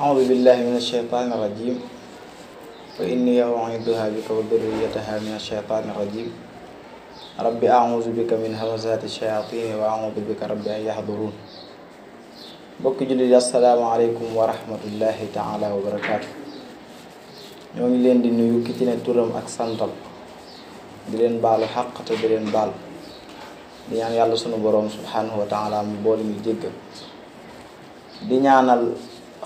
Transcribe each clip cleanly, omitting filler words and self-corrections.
أعوذ بالله من الشيطان الرجيم وإني أعيذها بك وذريتها من الشيطان الرجيم رب أعوذ بك من همزات الشياطين وأعوذ بك رب أن يحضرون bokk jullit asalaamaaleykum wa rahmatullahi taala wa barakaatu. ñoo ngi leen di nuyu ki ci ne turam ak santam di leen baalu xaq te di leen baal di ñaan yàlla sunu boroom subhanahu wa taala mu boole ñu jéggal di ñaanal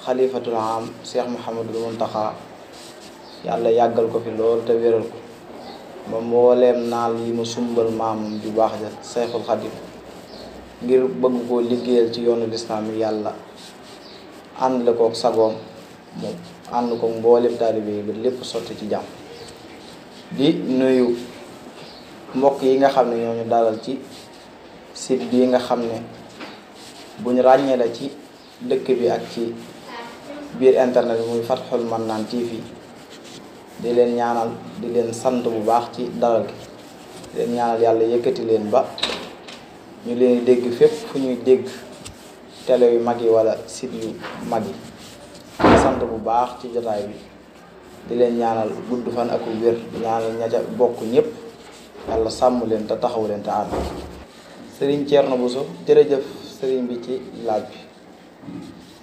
xalifatul am Cheikh Mouhamadul Muntaxa yàlla yàggal ko fi lool te wéral ko ba mbooleem naal yi mu sumbal maamam ju baax ja Cheikhul Xadim ngir bëgg koo liggéeyal ci yoonu lislaam yi yàlla ànd la kook sagoom mu ànd ko mbooleem taalibe yi ba lépp sotti ci jàmm. di nuyu mbokk yi nga xam ne ñoo ñu dalal ci site bii nga xam ne buñ ràññee la ci dëkk bi ak ci biir internet bi muy Fathoul Mannan TV di leen ñaanal di leen sant bu baax ci dalal gi di leen ñaanal yàlla yëkkati leen ba ñu leen dégg fépp fu ñuy dégg télé yu mag yi wala site yu mag yi di sant bu baax ci jotaay bi di leen ñaanal gudd fan ak wér di ñaanal ña ca bokk ñëpp yàlla sàmm leen te taxaw leen te ànd. Serigne Thierno Bousso jërëjëf Serigne bi ci laaj bi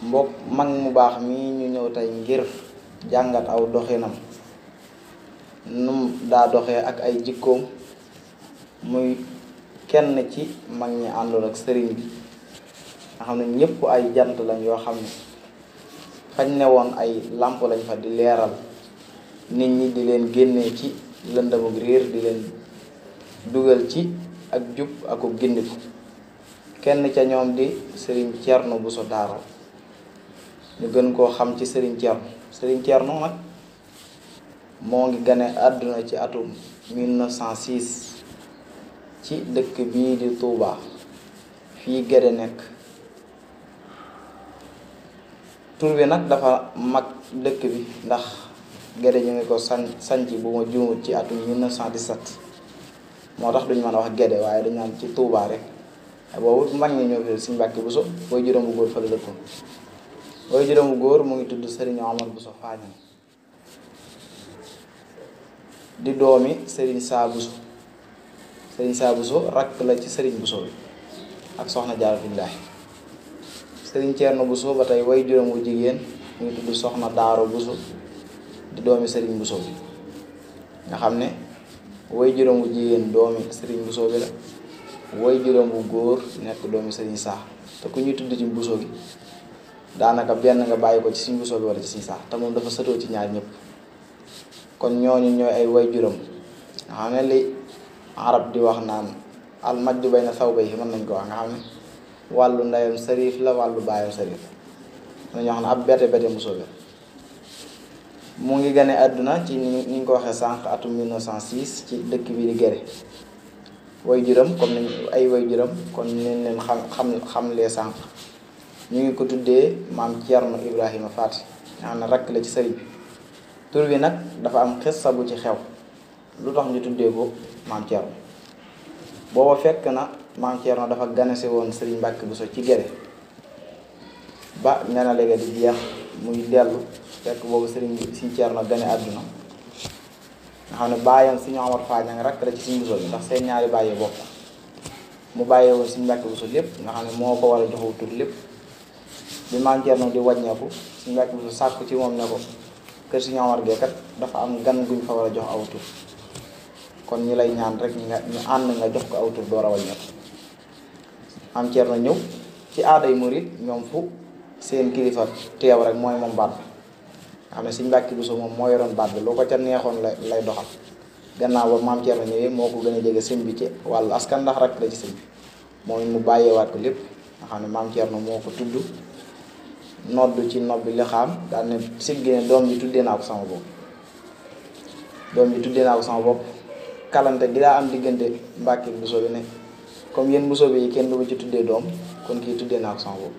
mbokk mag mu baax mii ñu ñëw tey ngir jàngat aw doxinam num daa doxee ak ay jikkoom muy kenn ci mag ñi àndoon ak sëriñ bi nga xam ne ñëpp ay jant lañ yoo xam ne fañ ne woon ay làmp lañ fa di leeral nit ñi di leen génnee ci lëndamug réer di leen dugal ci ak jub ak gindiku kenn ca ñoom di sëriñ Thierno Bousso Daaro ñu gën koo xam ci sëriñ Thierno nag moo ngi gane àdduna ci atum 1906 ci dëkk bii di Touba fii Guédé nekk tur bi nag dafa mag dëkk bi ndax Guédé ñu ngi ko sanc bu ma juumut ci atum 1917 moo tax duñ mën a wax Guédé waaye dañu naan ci Touba rek boobu mag ñi ñoo fi Sëriñ Mbàkke Bousso booy juróom bu góor fa la dëkkoon booy juróom bu góor mu ngi tudd Sëriñ Omar Bousso Faañan di doomi Sëriñ Saa Bousso Sëriñ Saa Bousso rakk la ci Sëriñ Bousso bi ak soxna Jaaratullaahi Sëriñ Thierno Bousso ba tey way juróom wu jigéen mu ngi tudd soxna Daaro Bousso di doomi Sëriñ Bousso bi nga xam ne way juróom wu jigéen doomi Sëriñ Bousso bi la way juróom wu góor nekk doomi Sëriñ Saa te ku ñuy tudd ci Bousso gi daanaka benn nga bàyyi ko ci Sëriñ Bousso bi wala ci Sëriñ Saa te moom dafa sëtoo ci ñaar ñëpp kon ñooñu ñooy ay way juróom nga xam ne li arab di wax naan al majdu bayna sawbayhi mën nañ ko wax nga xam ne wàllu ndeyam sërif la wàllu baayam sërif la ñoo xam ne ab bete Bousso bi mu ngi gane àdduna ci ni ñu ko waxee sànq atum 1906 ci dëkk bi di Guédé way juram comme ni ay way juram kon ñu leen xamlee sànq ñu ngi ko tuddee maam Thierno Ibrahima Faty nga xam ne rakk la ci sëriñ bi tur bi nag dafa am xissa bu ci xew lu tax ñu tuddee ko maam Thierno booba fekk na maam Thierno dafa ganese woon Sëriñ Mbàkke Bousso ci Guédé ba nena léegi di jeex muy dellu fekk boobu Sëriñ Thierno gane àdduna nga xam ne bàyyam Sëriñ Omar Faañan rakk la ci Sëriñ Bousso bi ndax seen ñaari bàyyi bokk mu bàyyee woon Sëriñ Mbàkke Bousso lépp nga xam ne moo ko war a joxu tur lépp bi maam Thierno di wàññeeku Sëriñ Mbàkke Bousso sàkku ci moom ne ko kër Sëriñ Omar gee kat dafa am gan guñ fa war a jox aw tur kon ñu lay ñaan rek ñu ànd nga jox ko aw tur door a wàññeeku am Thierno ñëw ci aaday murit ñoom fu seen kilifa teew rek mooy moom baat bi nga xam ne Sëriñ Mbàkke Bousso moom moo yoroon baat bi lu ko ca neexoon lay doxal gannaaw ba maam Thierno ñëwee moo ko gën a jege sëñ bi ci wàllu askan ndax rek la ci sëñ bi moom mu bàyyeewaat ko lépp nga xam ne maam Thierno moo ko tudd noddu ci nobbi li xaam daal ne siggi ne doom ji tuddee naa ko sama bopp kalante gi daa am diggante Mbàkke Bousso bi ne comme yéen Bousso bi yi kenn du ma ci tuddee doom kon kii tuddee naa ko sama bopp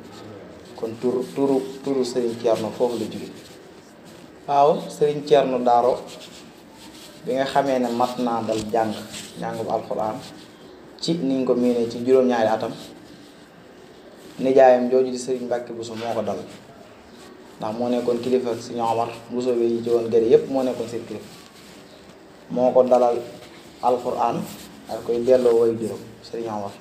kon turu Sëriñ Thierno foofu la jóge waaw Sëriñ Thierno Daaro bi nga xamee ne mat naa dal jàngum alxuraan ci niñ ko miinee ci juróom-ñaari atam nijaayam jooju di Sëriñ Mbàkke Bousso moo ko dal ndax moo nekkoon kilifa ak Sëriñ Omar Bousso bi yi ci woon gëri yépp moo nekkoon seen kilifa moo ko dalal alquran ak koy delloo way juróom Sëriñ Omar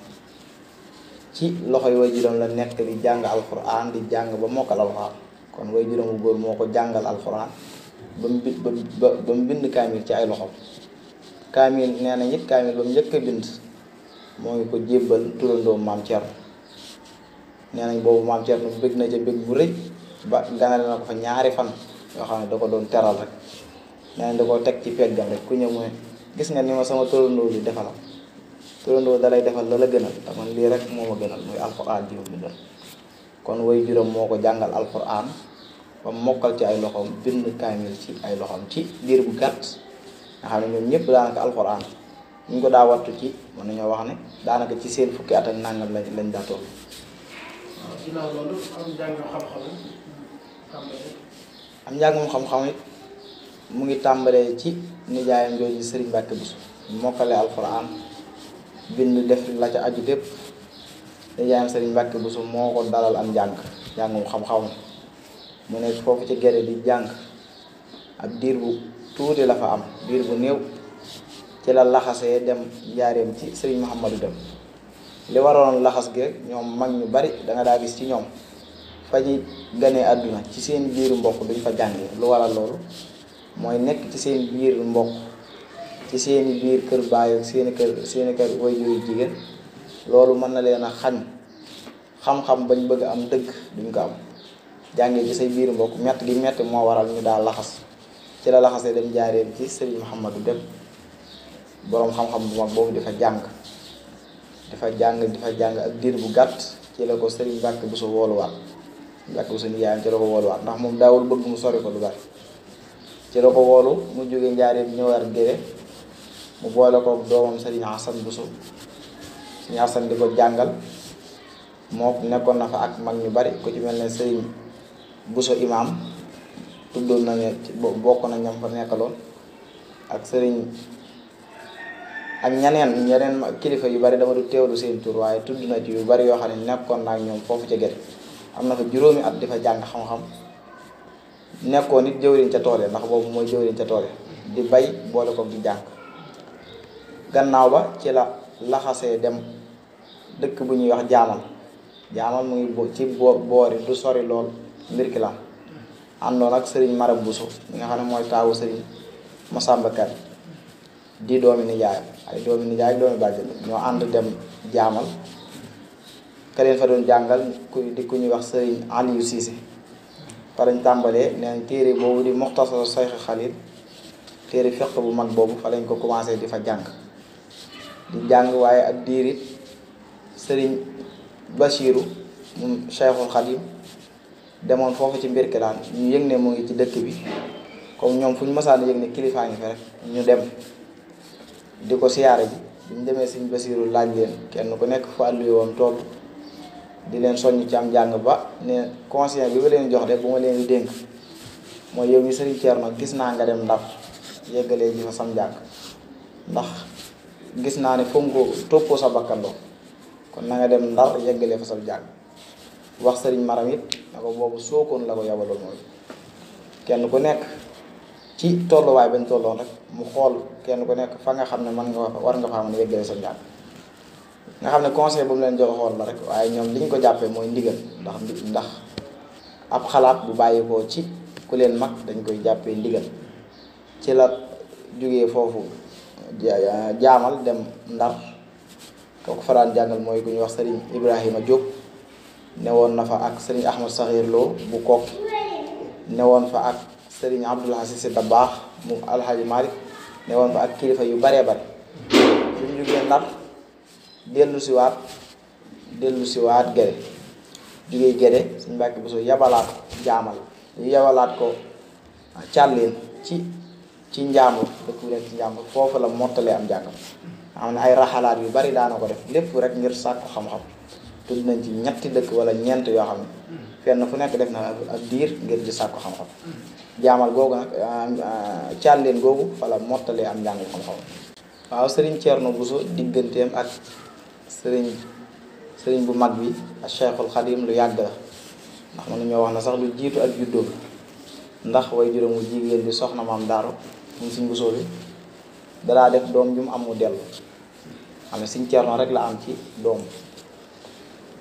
ci loxoy way juróom la nekk di jàng alquran di jàng ba mokkal alquran kon way juróom bu góor moo ko jàngal alquran ba mu bind kaamil ci ay loxoom kaamil nee na it kaamil ba mu njëkk a bind moo ngi ko jébbal turandoom maam Thierno nee nañ boobu maam Thierno bëgg na ca bëgg bu rëy ba ganale na ko fa ñaari fan yoo xam ne da ko doon teral rek nee nañ da koo teg ci peggam rek ku ñëw mu ne gis nga ni ma sama turandoo bi defalam turandoo dalay defal la gënal te man lii rek moo ma gënal muy alxuraan ji ma bindal kon way juróom moo ko jàngal alxuraan ba mokkal ci ay loxoom bind kaamil ci ay loxoom ci diir bu gàtt nga xam ne ñoom ñëpp daanaka alxuraan ñu ko daa wattu ci mën nañoo wax ne daanaka ci seen fukki at ak nangam lañ daa toll. waaw ginnaaw loolu am njàngum xam-xam it mu ngi tàmbalee ci nijaayam jooju Sëriñ Mbàkke Buso mokkale alxuraan bind def la ca aju lépp nijaayam Sëriñ Mbàkke Buso moo ko dalal am njàngum xam-xam mu nekk foofu ci gere di jàng ab diir bu tuuti la fa am diir bu néew ci la laxasee dem njaareem ci Sëriñ Muhammadu Dem li waroon laxas gi ñoom mag ñu bari danga daa gis ci ñoom fa ñi ganee àdduna ci seen biiru mbokk duñ fa jàngee lu waral loolu mooy nekk ci seen biir mbokk ci seeni biir kër baay ak seeni kër waajur yu jigéen loolu mën na leen a xañ xam-xam bañ bëgg am dëgg duñ ko am jàngee ci say biir mbokk mett gi metti moo waral ñu daal laxas ci la laxasee dem jaareem ci Sëriñ Muhammadu Dem boroom xam-xam bu mag boobu di fa jàng ak diir bu gàtt ci la ko Sëriñ Mbàkke Buso wooluwaat Mbàkke Buso nijaayam ci la ko wooluwaat ndax moom daawul bëgg mu sori ko lu bari ci la ko woolu mu jóge njaareem ñëwaat Géré mu boole ko doomam Sëriñ Asan Buso Sëriñ Asan di ko jàngal moo nekkoon na fa ak mag ñu bari ku ci mel ne Sëriñ Buso imaam tuddoon na ne bokk na ñam fa nekkaloon ak sëriñ ak ñeneen kilifa yu bari dama du teewlu seen tur waaye tudd na ci yu bari yoo xam ne nekkoon naa ak ñoom foofu ca Géré am na fa juróomi at di fa jàng xam-xam nekkoon nit jëwriñ ca tool ndax boobu mooy jëwriñ ca tool di bay boole ko di jàng gannaaw ba ci la laxasee dem dëkk bu ñuy wax jaamal mu ngi ci boori du sori lool Mbirkilaan àndoon ak Sëriñ Marab Buso mi nga xam ne mooy taawu Sëriñ Masamba Kan di doomi nijaayam ay doomi nijaay ak doomi bàjjen ñoo ànd dem jaamal ka leen fa doon jàngal ku ñuy wax Sëriñ Aliyu Siise fa lañ tàmbalee neen téere boobu di Muxtasar Sayxi Xaliil téere fiq bu mag boobu fa lañ ko commencé di fa jàng waaye ak diirit Sëriñ Basiiru moom Cheikhul Xadim demoon foofu ci Mbirkilaan ñu yëg ne mu ngi ci dëkk bi comme ñoom fu ñu mësaan yëg ne kilifaa ngi fi rek ñu dem di ko siyaare ji bi ñu demee Sëriñ Basiiru laaj leen kenn ku nekk fu àllu woon toll di leen soññ ci am njàng ba ne conseil bi ba leen jox de bu ma leen di dénk mooy yow mi Sëriñ Thierno gis naa nga dem Ndar yeggalee ji fa sam njàng ndax gis naa ne fu ko toppoo sa bakkandoo kon na nga dem Ndar yeggalee fa sam njàng wax Sëriñ Maram it na ko boobu Sookoon la ko yabaloon mooy kenn ku nekk ci tolluwaay bañ tolloon rek mu xool kenn ku nekk fa nga xam ne war nga faa mën a yeggalee sa njàng nga xam ne conseil bu mu leen jox xool la rek waaye ñoom li ñu ko jàppee mooy ndigal ndax ab xalaat bu bàyyikoo ci ku leen mag dañ koy jàppee ndigal ci la jógee foofu jaamal dem Ndar kooku fa daan jàngal mooy ku ñuy wax Sëriñ Ibrahima Diop newoon na fa ak Sëriñ Ahmad Saxiir Lo bu Kokki newoon fa ak Sëriñ Abdul Aziz Si Dabaax mu Alxaaji Malik newoon fa ak kilifa yu baree bare fi mu jógee Ndar dellu siwaat Géré jógee Géré Sëriñ Mbàkke Buso yabalaat jaamal yu yabalaat ko càlleen ci Njaambur dëkk bu nekk ci Njaambur foofu la mottalee am jàngam xam ne ay raxalaat yu bari daana ko def lépp rek ngir sàkku xam-xam tudd nañ ci ñetti dëkk wala ñeent yoo xam ne fenn fu nekk def na ab diir ngir di sàkku xam-xam jaamal googu nag càlleen googu fa la mottalee am njàng xam-xam waaw Sëriñ Thierno Buso digganteem ak sëriñ bu mag bi ak Cheikhul Xadim lu yàgg la ndax mën nañoo wax ne sax lu jiitu ak juddóom ndax way juróom wu jigéen di soxna maam Daaru mu Sëñ Bousso bi dalaa def doom ju mu am mu dellu xam ne Sëñ Cerno rek la am ci doom.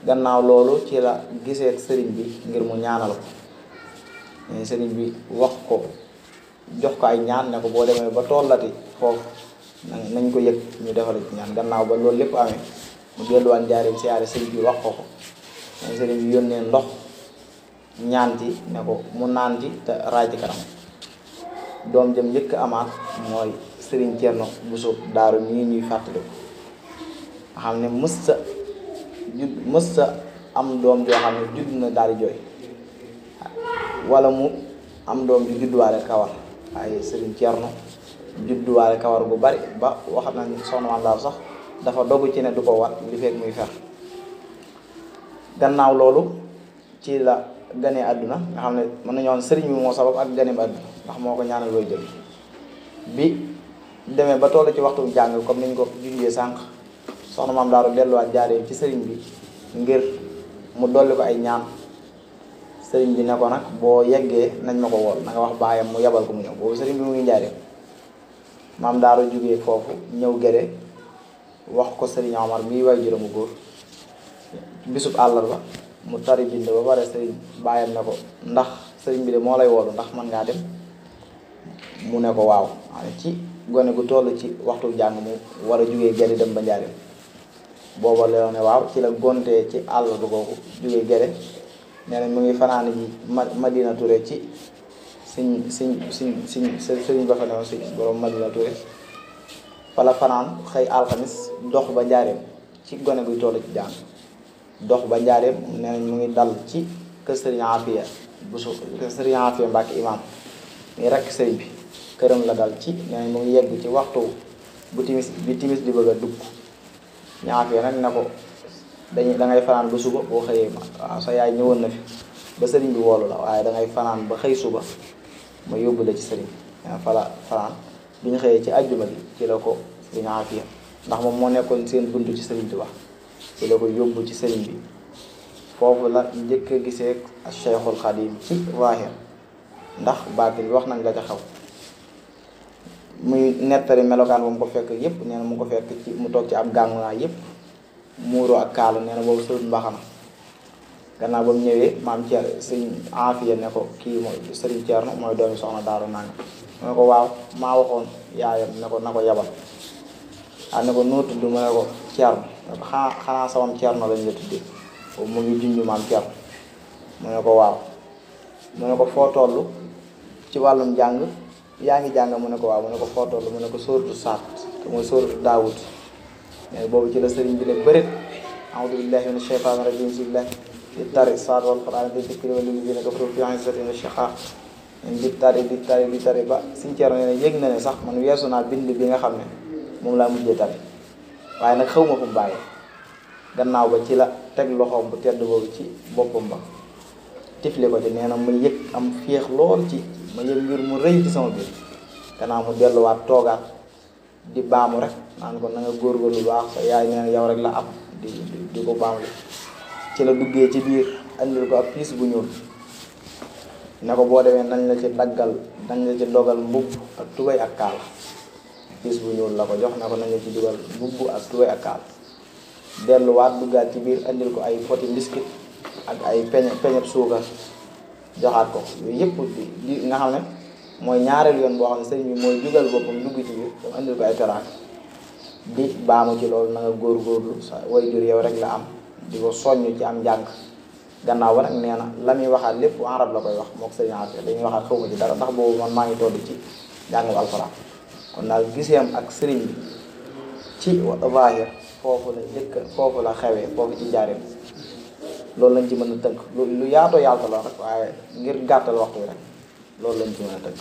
gannaaw loolu ci la gisee sëriñ bi ngir mu ñaanal ko sëriñ bi wax ko jox ko ay ñaan ne ko boo demee ba tollati foofu nañ ko yëg ñu defal ci ñaan. gannaaw ba loolu lépp amee mu delluwaat njaareem siyaare sëriñ bi wax ko sëriñ bi yónnee ndox ñaanti ne ko mu naanti te raaj ci kanam. doom jëm njëkk amaat mooy sëriñ Cerno Bousso Daaru mii ñuy fàttali ko nga xam ne mës sa am doom joo xam ne judd na daal di jooy wala mu am doom ju judduwaale kawar waaye sëriñ Cerno judduwaale kawar bu bari ba wax nañ soxna Maam Daaru sax dafa dogu ci ne du ko wat li fekk muy fer. gannaaw loolu ci la ganee àdduna nga xam ne mën nañoo wax sëriñ bi moo sabab ak ganeem àdduna ndax moo ko ñaanal looy jël bi demee ba toll ci waxtu jàng comme niñ ko junjee sànq soxna Maam Daaru delluwaat jaaree ci sëriñ bi ngir mu dolli ko ay ñaan. sëriñ bi ne ko nag boo yeggee nañ ma ko wool na nga wax baayam mu yebal ko mu ñëw boobu sëriñ bi mu ngi jaaree. Maam Daaru jógee foofu ñëw Gede wax ko sëriñ Omar mii way juróomu góor bisub àllarba mu tari bind ba pare sëriñ baayam ne ko ndax sëriñ bi de moo lay woolu ndax mën ngaa dem mu ne ko waaw ci gone gu toll ci waxtu jàng mu war a jógee Gede dem ba njaareem. booba la ne waaw ci la gontee ci àll bu googu jógee Gede nee na mu ngi fanaani ji Madina Touré ci sëriñ ba fa newoon si borom Madina Touré fa la fanaan xëy alxamis dox ba njaareem ci gone guy toll ci jàng. dox ba njaareem nee nañ mu ngi dal ci kër sëriñ Afiya Bousso kër sëriñ Afiya Mbàkke imaam mi rekk sëriñ bi këram la dal ci nee nañ mu ngi yegg ci waxtu bu timis di bëgg a dugg. Afiya nag ne ko dangay fanaan ba suba boo xëyee waaw sa yaay ñëwoon na fi ba sëriñ bi woolu la waaye dangay fanaan ba xëy suba ma yóbbu la ci sëriñ bi fa la fanaan bi ñu xëyee ci àjjuma bi ci la ko sëriñ Afiya ndax moom moo nekkoon seen buntu ci sëriñ bi wax ci la ko yóbbu ci sëriñ bi foofu la njëkk a gisee ak Cheikhul Khadim ci zaahir ndax baatin bi wax nañ la ca xaw muy nettali melokaan bu mu ko fekk yépp nee na mu ko fekk ci mu toog ci ab gàngunaay yépp muuroo ak kaalu nee na boobu sëriñ mbaxana. gannaaw ba mu ñëwee maam Thier sëriñ Afiya ne ko kii mooy sëriñ Cerno mooy doomi soxna Daaru nanga mu ne ko waaw maa waxoon yaayam ne ko na ko yabal ne ko noo tudd mu ne ko Cerno ne ko xanaa samam Cerno lañ la tuddee boobu mu ngi junj maam Cerno mu ne ko waaw mu ne ko foo toll ci wàllum jàng yaa ngi jàng mu ne ko waaw mu ne ko foo toll mu ne ko sóoratu Saat te mooy sóoratu Daawud mais boobu ci la sëriñ bi ne bërit a'uudu billahi mina shaytaani rajiim bismillah di tari Saat wal Qur'aan di dikri wala lillaziina kafaru fii 'izzatin wa shiqaaq di tari ba Sëriñ Cerno ne yëg na ne sax man weesu naa bind bi nga xam ne moom laa mujjee tari waaye nag xaw ma fu mu bàyyi. gannaaw ba ci la teg loxoom bu tedd boobu ci boppam ba tifle ko ci nee na ma yëg am féex lool ci ma yëg ngir mu rëy ci sama biir. gannaaw mu delluwaat toogaat di baamu rek naan ko na nga góorgóorlu baax sa yaay nee na yow rek la am di ko baamu ci la duggee ci biir andil ko ab piis bu ñuul ne ko boo demee nañ la ci dogal mbubb ak tubay ak kaala. piis bu ñuul la ko jox ne ko nañ la ci dugal mbubb ak tubay ak kaala. delluwaat duggaat ci biir andil ko ay poti biscuit ak ay peñeb suukar joxaat ko yooyu yëpp di nga xam ne mooy ñaareelu yoon boo xam ne sëriñ bi mooy jugal boppam dugg ci biir dama andil ko ay teraanga di baamu ci loolu na nga góorgóorlu sa waajur yow rek la am di ko soññ ci am njàng. gannaaw ba nag nee na la muy waxaat lépp arab la koy wax mook sëriñ Afiya dañuy waxaat xaw ma ci dara ndax boobu man maa ngi toll ci jàngu alxuraan. kon daal giseem ak sëriñ bi ci zaahir foofu la xewee foofu ci njaareem loolu lañ ci mën a tënk lu yaatoo yaatu la rek waaye ngir gàttal waxtu rek loolu lañ ci mën a tënk.